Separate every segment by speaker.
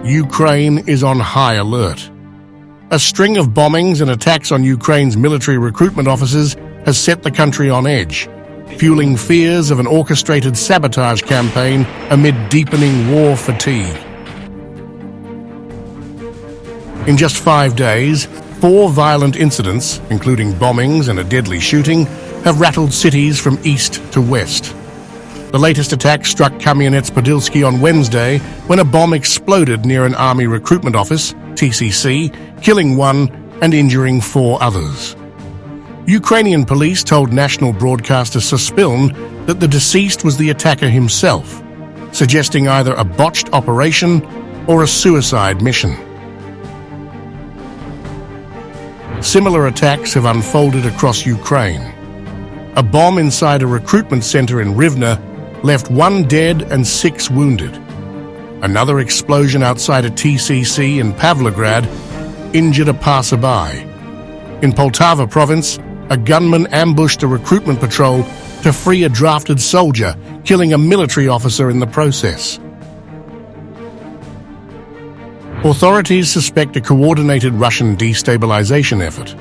Speaker 1: Ukraine is on high alert. A string of bombings and attacks on Ukraine's military recruitment offices has set the country on edge, fueling fears of an orchestrated sabotage campaign amid deepening war fatigue. In just 5 days, 4 violent incidents, including bombings and a deadly shooting, have rattled cities from east to west. The latest attack struck Kamyanets-Podilsky on Wednesday when a bomb exploded near an army recruitment office, TCC, killing 1 and injuring 4 others. Ukrainian police told national broadcaster Suspiln that the deceased was the attacker himself, suggesting either a botched operation or a suicide mission. Similar attacks have unfolded across Ukraine. A bomb inside a recruitment center in Rivne left 1 dead and 6 wounded. Another explosion outside a TCC in Pavlograd injured a passerby. In Poltava province, a gunman ambushed a recruitment patrol to free a drafted soldier, killing a military officer in the process. Authorities suspect a coordinated Russian destabilization effort.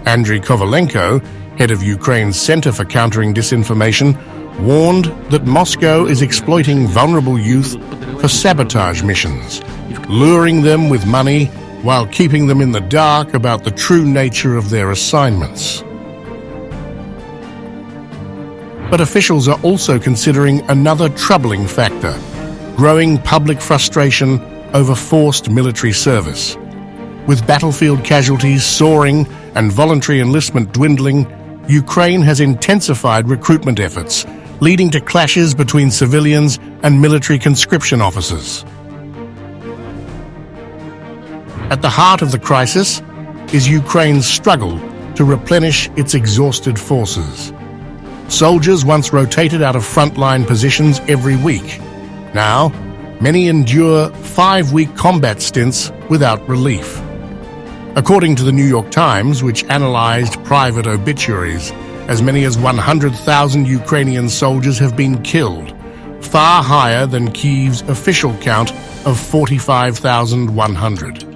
Speaker 1: Andriy Kovalenko, head of Ukraine's Center for Countering Disinformation, warned that Moscow is exploiting vulnerable youth for sabotage missions, luring them with money while keeping them in the dark about the true nature of their assignments. But officials are also considering another troubling factor: growing public frustration over forced military service. With battlefield casualties soaring and voluntary enlistment dwindling, Ukraine has intensified recruitment efforts, leading to clashes between civilians and military conscription officers. At the heart of the crisis is Ukraine's struggle to replenish its exhausted forces. Soldiers once rotated out of frontline positions every week. Now, many endure 5-week combat stints without relief. According to the New York Times, which analyzed private obituaries, as many as 100,000 Ukrainian soldiers have been killed, far higher than Kyiv's official count of 45,100.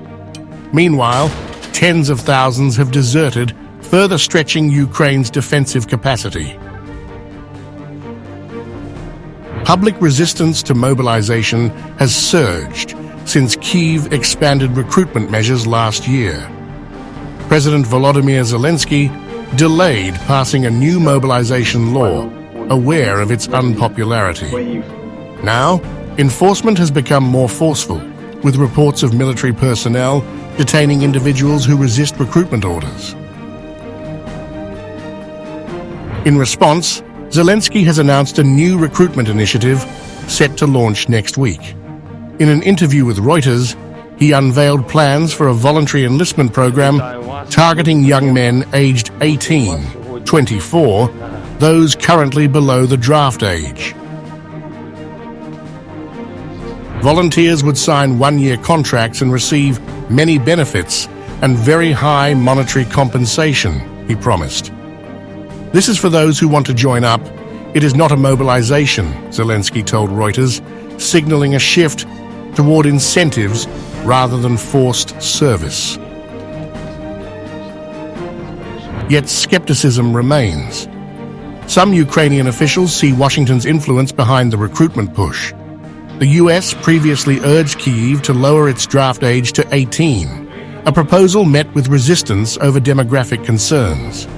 Speaker 1: Meanwhile, tens of thousands have deserted, further stretching Ukraine's defensive capacity. Public resistance to mobilization has surged since Kyiv expanded recruitment measures last year. President Volodymyr Zelensky delayed passing a new mobilization law, aware of its unpopularity. Now, enforcement has become more forceful, with reports of military personnel detaining individuals who resist recruitment orders. In response, Zelensky has announced a new recruitment initiative set to launch next week. In an interview with Reuters, he unveiled plans for a voluntary enlistment program targeting young men aged 18, 24, those currently below the draft age. Volunteers would sign 1-year contracts and receive many benefits and very high monetary compensation, he promised. This is for those who want to join up. It is not a mobilization, Zelensky told Reuters, signaling a shift toward incentives rather than forced service. Yet skepticism remains. Some Ukrainian officials see Washington's influence behind the recruitment push. The US previously urged Kyiv to lower its draft age to 18, a proposal met with resistance over demographic concerns.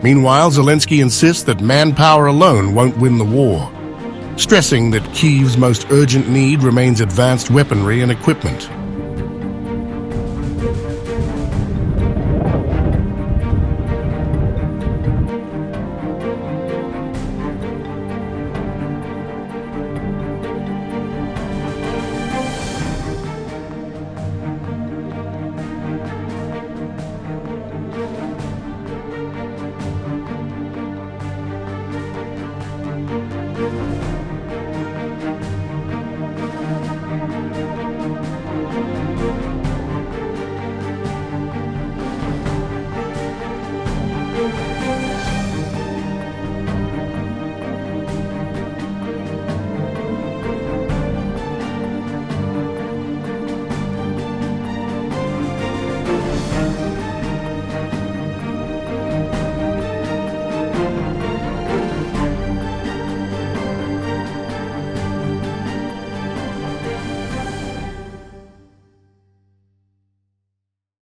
Speaker 1: Meanwhile, Zelensky insists that manpower alone won't win the war, stressing that Kyiv's most urgent need remains advanced weaponry and equipment.